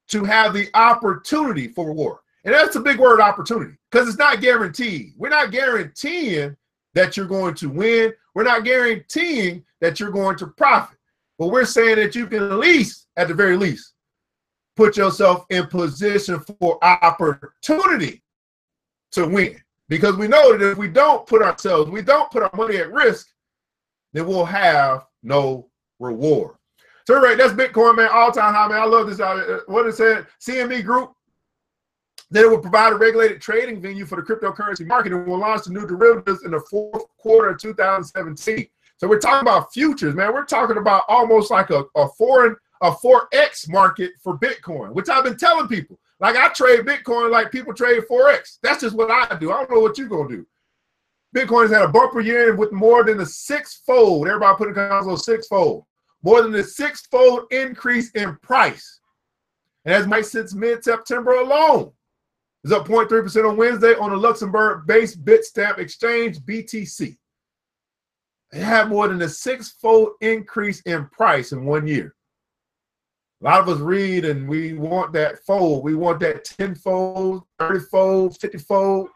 to have the opportunity for reward. And that's a big word, opportunity, because it's not guaranteed. We're not guaranteeing that you're going to win. We're not guaranteeing that you're going to profit. But we're saying that you can at least, at the very least, put yourself in position for opportunity to win. Because we know that if we don't put our money at risk, then we'll have no reward. So right, that's Bitcoin, man, all-time high, man. I love this. What it said, CME Group, that it will provide a regulated trading venue for the cryptocurrency market and will launch the new derivatives in the fourth quarter of 2017. So we're talking about futures, man. We're talking about almost like a 4X market for Bitcoin, which I've been telling people. Like, I trade Bitcoin like people trade Forex. That's just what I do. I don't know what you're going to do. Bitcoin has had a bumper year with more than the sixfold. Everybody put in comments, sixfold. More than the sixfold increase in price. And as Mike since mid-September alone, is up 0.3% on Wednesday on the Luxembourg-based Bitstamp exchange, BTC. It had more than a sixfold increase in price in 1 year. A lot of us read and we want that fold. We want that 10-fold, 30-fold, 50-fold.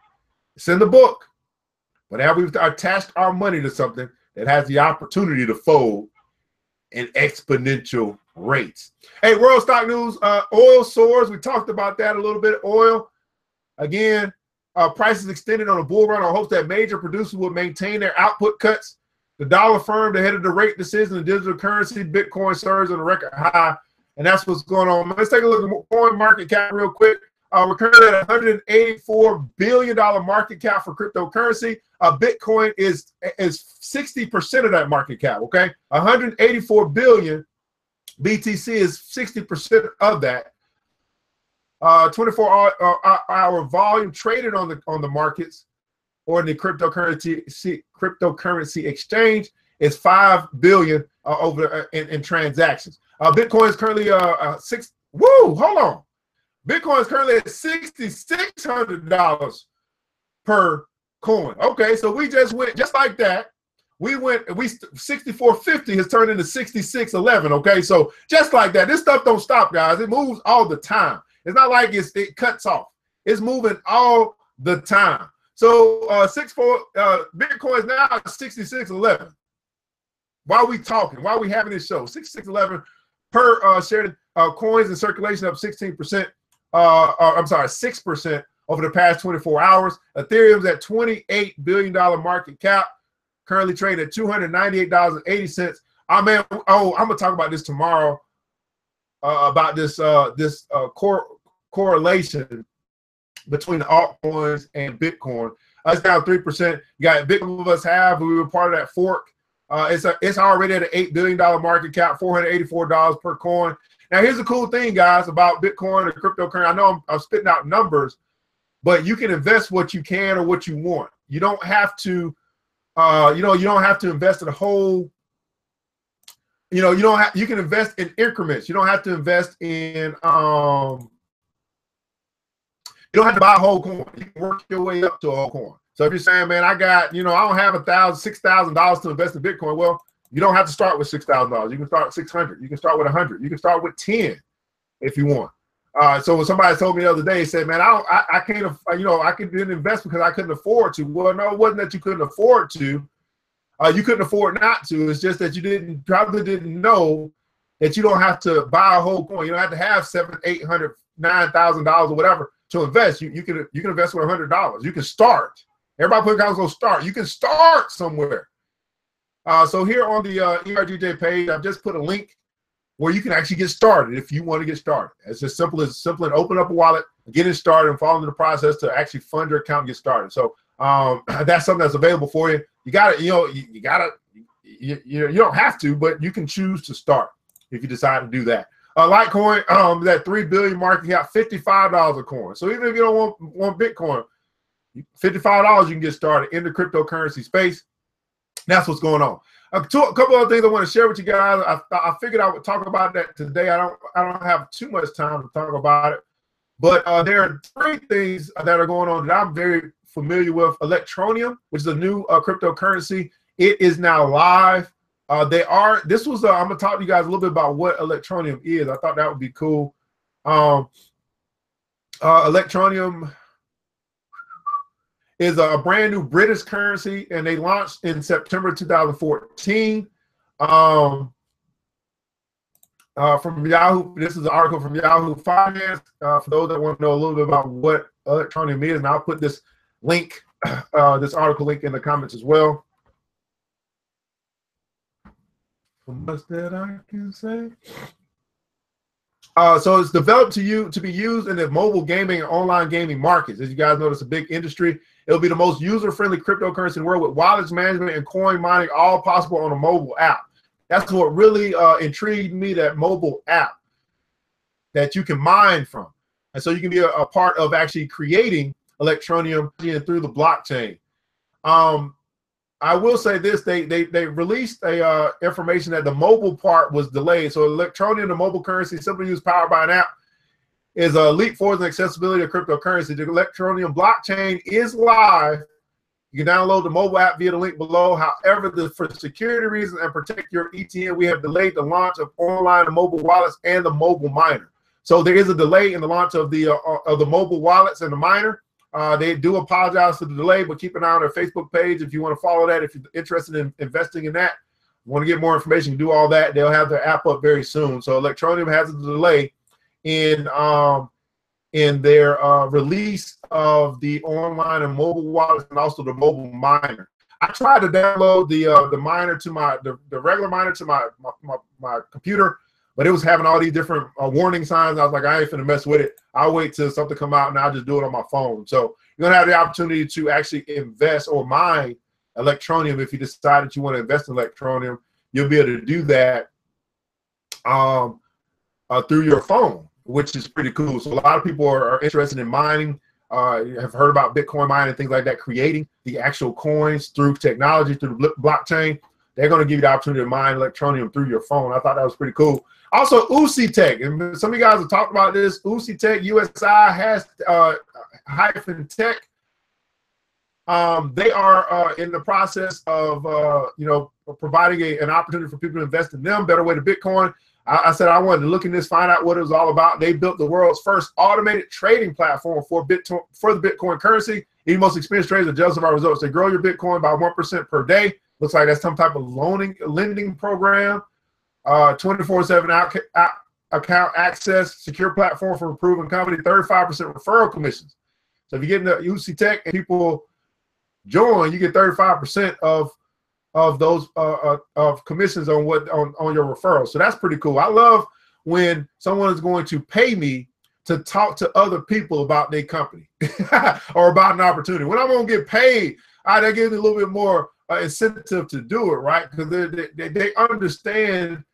It's in the book. But now we've attached our money to something that has the opportunity to fold in exponential rates. Hey, world stock news, oil soars. We talked about that a little bit. Oil, again, prices extended on a bull run on hopes that major producers will maintain their output cuts. The dollar firmed ahead of the rate decision in digital currency. Bitcoin surged on a record high, and that's what's going on. Let's take a look at coin market cap real quick. We're currently at $184 billion market cap for cryptocurrency. Bitcoin is 60% of that market cap, okay? 184 billion, BTC is 60% of that. 24-hour volume traded on the markets or in the cryptocurrency exchange is 5 billion over in transactions. Bitcoin is currently hold on. Bitcoin is currently at $6,600 per coin. Okay, so we just went just like that. We 64.50 has turned into 66.11. Okay, so just like that, this stuff don't stop, guys. It moves all the time. It's not like it cuts off. It's moving all the time. So Bitcoin is now at 66.11. While we talking, while we having this show, 66.11 per shared coins in circulation, up 16%. I'm sorry, 6% over the past 24 hours. Ethereum's at $28 billion market cap, currently trading at $298.80. I'm gonna talk about this tomorrow about this correlation between the altcoins and Bitcoin. It's down 3%. You got Bitcoin of us have. We were part of that fork. It's already at an $8 billion market cap, $484 per coin. Now, here's the cool thing, guys, about Bitcoin or cryptocurrency. I know I'm spitting out numbers, but you can invest what you can or what you want. You don't have to, you don't have to invest in a whole. You can invest in increments. You don't have to invest in. You don't have to buy a whole coin. You can work your way up to a whole coin. So if you're saying, man, I got, I don't have $6,000 to invest in Bitcoin. Well, you don't have to start with $6,000. You can start with 600. You can start with 100. You can start with 10 if you want. So when somebody told me the other day, said, man, I can't, I didn't invest because I couldn't afford to. Well, no, it wasn't that you couldn't afford to. You couldn't afford not to. It's just that you probably didn't know that you don't have to buy a whole coin. You don't have to have $700, $800, $9,000 or whatever to invest. You can invest with $100. You can start. Everybody put comments, go start. You can start somewhere. So here on the ERGJ page, I've just put a link where you can actually get started if you want to get started. It's just simple as open up a wallet, get it started, and follow the process to actually fund your account and get started. So that's something that's available for you. You got to, you don't have to, but you can choose to start if you decide to do that. Litecoin, that 3 billion market cap, $55 a coin. So even if you don't want Bitcoin, $55 you can get started in the cryptocurrency space. That's what's going on. A couple of things I want to share with you guys. I figured I would talk about that today. I don't have too much time to talk about it, but there are 3 things that are going on that I'm very familiar with. Electroneum, which is a new cryptocurrency. It is now live. I'm gonna talk to you guys a little bit about what Electroneum is. I thought that would be cool. Electroneum is a brand new British currency, and they launched in September 2014. From Yahoo, this is an article from Yahoo Finance. For those that want to know a little bit about what Electroneum is, and I'll put this link, this article link in the comments as well. What's that I can say? So it's developed to be used in the mobile gaming and online gaming markets. As you guys know, it's a big industry. It'll be the most user-friendly cryptocurrency in the world with wallets management and coin mining all possible on a mobile app. That's what really intrigued me, that mobile app that you can mine from. And so you can be a part of actually creating Electroneum through the blockchain. I will say this, they released information that the mobile part was delayed. So Electroneum, the mobile currency, simply used powered by an app, is a leap forward in accessibility of cryptocurrency. The Electroneum blockchain is live. You can download the mobile app via the link below. However, for security reasons and protect your ETN, we have delayed the launch of online and mobile wallets and the mobile miner. So there is a delay in the launch of the mobile wallets and the miner. They do apologize for the delay, but keep an eye on their Facebook page if you want to follow that. If you're interested in investing in that, want to get more information, do all that. They'll have their app up very soon. So Electroneum has a delay in their release of the online and mobile wallets and also the mobile miner. I tried to download the miner to the regular miner to my computer, but it was having all these different warning signs. I was like, I ain't finna mess with it. I'll wait till something come out and I'll just do it on my phone. So you're gonna have the opportunity to actually invest or mine Electroneum. If you decide that you want to invest in Electroneum, you'll be able to do that through your phone. which is pretty cool. So a lot of people are interested in mining, have heard about Bitcoin mining and things like that, creating the actual coins through technology, through the blockchain. They're going to give you the opportunity to mine electronium through your phone. I thought that was pretty cool. Also, UC Tech, and some of you guys have talked about this. UC Tech, USI has hyphen tech. They are in the process of providing an opportunity for people to invest in them. Better way to Bitcoin. I said I wanted to look in this, find out what it was all about. They built the world's first automated trading platform for the Bitcoin currency. Even most experienced traders adjust our results. They grow your Bitcoin by 1% per day. Looks like that's some type of lending program. 24/7 account access, secure platform for a proven company, 35% referral commissions. So if you get into UC Tech and people join, you get 35% of those of commissions on your referrals. So that's pretty cool. I love when someone is going to pay me to talk to other people about their company or about an opportunity. When I'm going to get paid, that gives me a little bit more incentive to do it, right? Because they understand.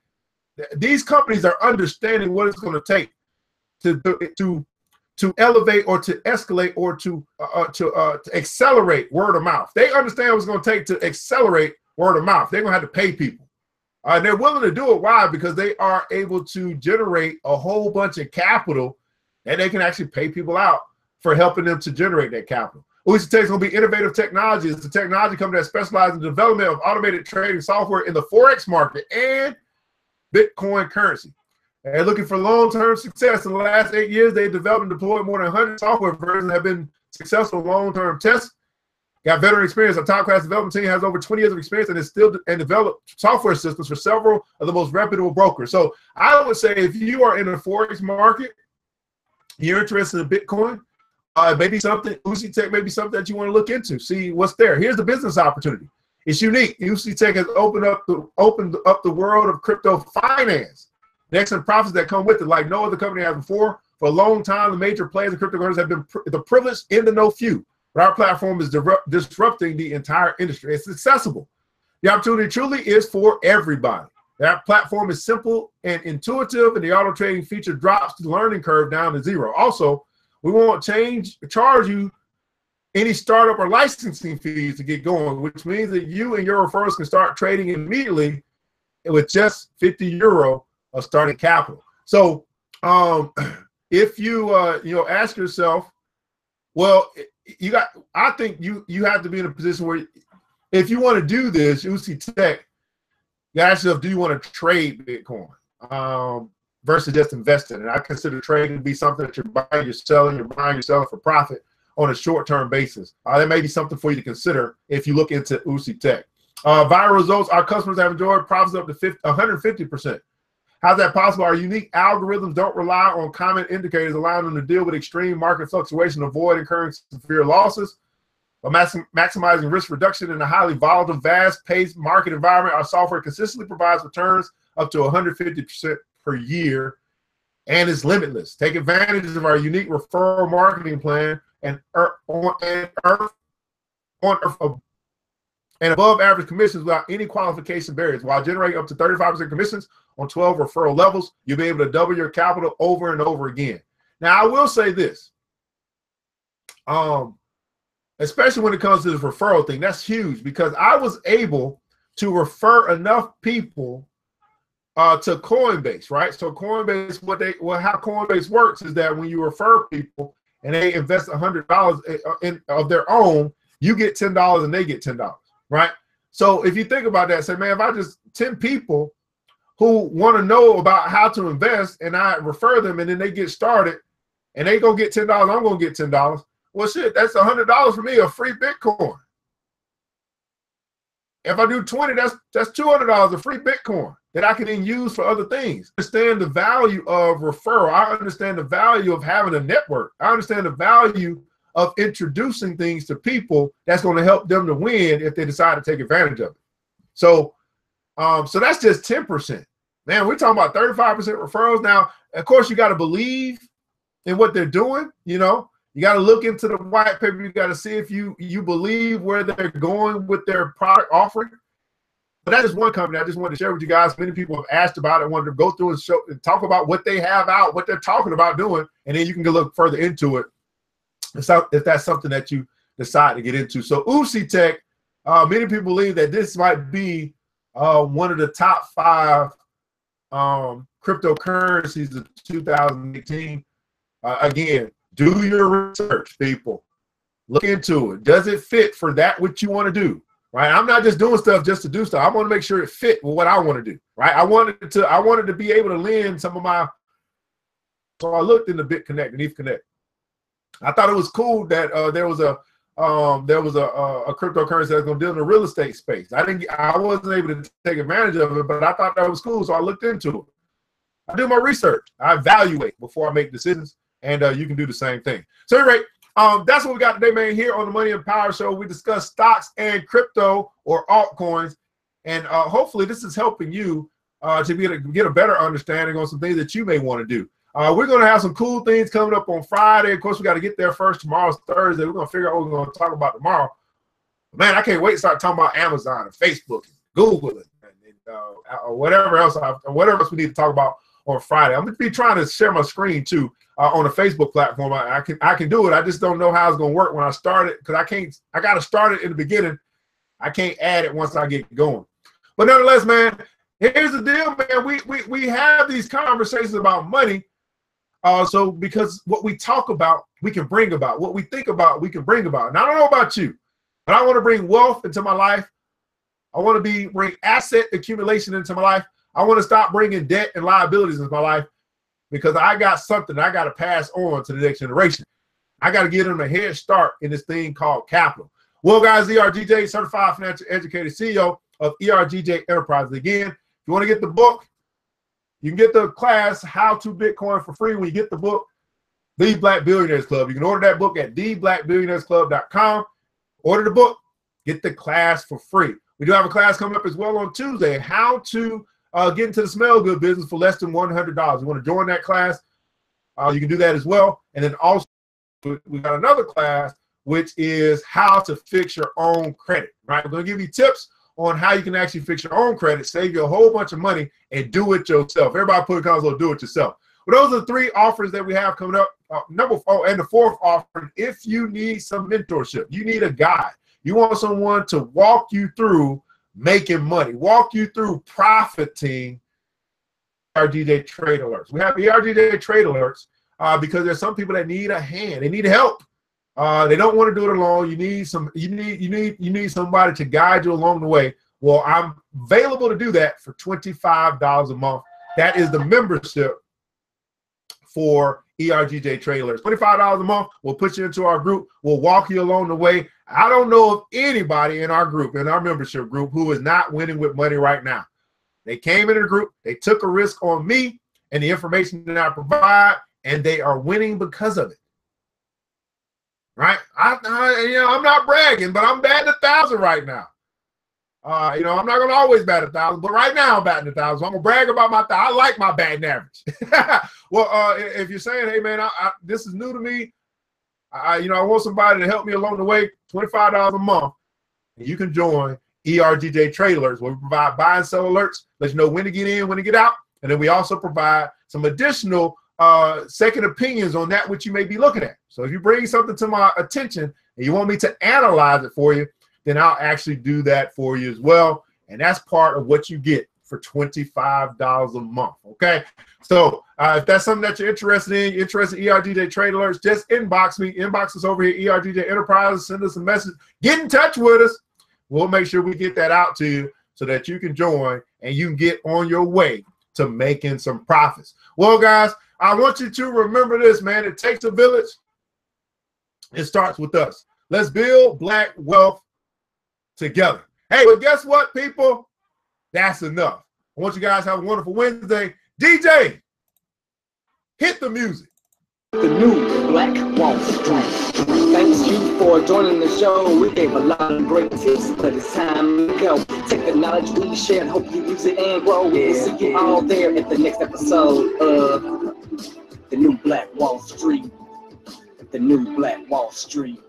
These companies are understanding what it's going to take to elevate or to escalate or to accelerate word of mouth. They understand what it's going to take to accelerate word of mouth. They're going to have to pay people. They're willing to do it. Why? Because they are able to generate a whole bunch of capital and they can actually pay people out for helping them to generate that capital. UC Tech is going to be innovative technology. It's a technology company that specializes in the development of automated trading software in the Forex market and Bitcoin currency. They're looking for long-term success. In the last 8 years, they've developed and deployed more than 100 software versions that have been successful long-term tests. Got veteran experience. A top-class development team has over 20 years of experience and is still developed software systems for several of the most reputable brokers. So I would say if you are in the Forex market, you're interested in Bitcoin, maybe something, UC Tech may be something that you want to look into, see what's there. Here's the business opportunity. It's unique. UC Tech has opened up the world of crypto finance. The excellent profits that come with it, like no other company has before. For a long time, the major players in cryptocurrencies have been the privileged and the no few. But our platform is disrupting the entire industry. It's accessible. The opportunity truly is for everybody. That platform is simple and intuitive, and the auto trading feature drops the learning curve down to zero. Also, we won't charge you any startup or licensing fees to get going, which means that you and your referrals can start trading immediately with just 50 euro of starting capital. So if you ask yourself, well, I think you have to be in a position where if you want to do this, UC Tech, you ask yourself, do you want to trade Bitcoin versus just invest in it? I consider trading to be something that you're buying, you're selling for profit on a short-term basis. That may be something for you to consider if you look into UC Tech. Viral results, our customers have enjoyed profits up to 150%. How's that possible? Our unique algorithms don't rely on common indicators, allowing them to deal with extreme market fluctuation, avoid incurring severe losses. By maximizing risk reduction in a highly volatile, fast-paced market environment, our software consistently provides returns up to 150% per year and is limitless. Take advantage of our unique referral marketing plan and above average commissions without any qualification barriers. While generating up to 35% commissions on 12 referral levels, you'll be able to double your capital over and over again. Now, I will say this, especially when it comes to the referral thing, that's huge because I was able to refer enough people to Coinbase, right? So Coinbase, how Coinbase works is that when you refer people and they invest $100 of their own, you get $10 and they get $10, right? So if you think about that, say, man, if I just 10 people who want to know about how to invest and I refer them and then they get started and they go get $10, I'm going to get $10. Well, shit, that's $100 for me, a free Bitcoin. If I do 20, that's $200 of free Bitcoin that I can then use for other things. I understand the value of referral. I understand the value of having a network. I understand the value of introducing things to people that's going to help them to win if they decide to take advantage of it. So, so that's just 10%. Man, we're talking about 35% referrals. Now, of course, you got to believe in what they're doing. You know, you got to look into the white paper. You got to see if you believe where they're going with their product offering. that is one company I just wanted to share with you guys. Many people have asked about it, wanted to go through and show and talk about what they have out, what they're talking about doing, and then you can go look further into it if that's something that you decide to get into. So Uzi Tech, many people believe that this might be one of the top 5 cryptocurrencies of 2018. Again, do your research, people. Look into it. Does it fit for that what you want to do? Right? I'm not just doing stuff just to do stuff. I want to make sure it fit with what I want to do. Right? I wanted to be able to lend some of my. So I looked into BitConnect and ETHConnect. I thought it was cool that there was a cryptocurrency that's going to deal in the real estate space. I wasn't able to take advantage of it, but I thought that was cool, so I looked into it. I do my research. I evaluate before I make decisions, and you can do the same thing. So anyway, that's what we got today, man. Here on the Money and Power Show, we discuss stocks and crypto or altcoins, and hopefully this is helping you to get a better understanding on some things that you may want to do. We're going to have some cool things coming up on Friday. Of course, we got to get there first. Tomorrow's Thursday. We're going to figure out what we're going to talk about tomorrow. Man, I can't wait to start talking about Amazon and Facebook and Google and whatever else we need to talk about on Friday. I'm going to be trying to share my screen too on the Facebook platform. I can do it. I just don't know how it's going to work when I start it, because I got to start it in the beginning. I can't add it once I get going. But nonetheless, man, here's the deal, man. We have these conversations about money. So because what we talk about, we can bring about. What we think about, we can bring about. And I don't know about you, but I want to bring wealth into my life. I want to bring asset accumulation into my life. I want to stop bringing debt and liabilities into my life, because I got something I got to pass on to the next generation. I got to get them a head start in this thing called capital. Well, guys, ERGJ, Certified Financial Educator, CEO of ERGJ Enterprises. Again, if you want to get the book, you can get the class, How to Bitcoin, for free when you get the book, The Black Billionaires Club. You can order that book at theblackbillionairesclub.com. Order the book, get the class for free. We do have a class coming up as well on Tuesday, how to get into the smell good business for less than $100. You want to join that class, you can do that as well. And then also, we got another class, which is how to fix your own credit, right? We're going to give you tips on how you can actually fix your own credit, save you a whole bunch of money, and do it yourself. Everybody put a console, do it yourself. Well, those are the 3 offers that we have coming up. Number 4, and the 4th offer, if you need some mentorship, you need a guide. You want someone to walk you through making money, walk you through profiting. ERGJ Trade Alerts. We have ERGJ Trade Alerts because there's some people that need a hand. They need help. They don't want to do it alone. You need somebody to guide you along the way. Well, I'm available to do that for $25 a month. That is the membership for ERGJ Trade Alerts. $25 a month. We'll put you into our group. We'll walk you along the way. I don't know of anybody in our group, in our membership group, who is not winning with money right now. They came into the group. They took a risk on me and the information that I provide, and they are winning because of it. Right? I'm not bragging, but I'm batting 1,000 right now. I'm not going to always bat 1,000, but right now I'm batting 1,000. So I'm going to brag about my 1,000. I like my batting average. Well, if you're saying, hey, man, this is new to me, I want somebody to help me along the way, $25 a month, and you can join ERGJ Trade Alerts, where we provide buy and sell alerts, let you know when to get in, when to get out, and then we also provide some additional second opinions on that which you may be looking at. So if you bring something to my attention and you want me to analyze it for you, then I'll actually do that for you as well. And that's part of what you get for $25 a month. Okay. So if that's something that you're interested in ERGJ Trade Alerts, just inbox me. Inbox us over here, ERGJ Enterprises. Send us a message. Get in touch with us. We'll make sure we get that out to you so that you can join and you can get on your way to making some profits. Well, guys, I want you to remember this, man. It takes a village. It starts with us. Let's build Black wealth together. Hey, but guess what, people? That's enough. I want you guys to have a wonderful Wednesday. DJ, hit the music. The new Black Wall Street. Thanks you for joining the show. We gave a lot of great tips, but it's time to go. Take the knowledge we shared, hope you use it and grow. We'll see you all there at the next episode of The New Black Wall Street. The New Black Wall Street.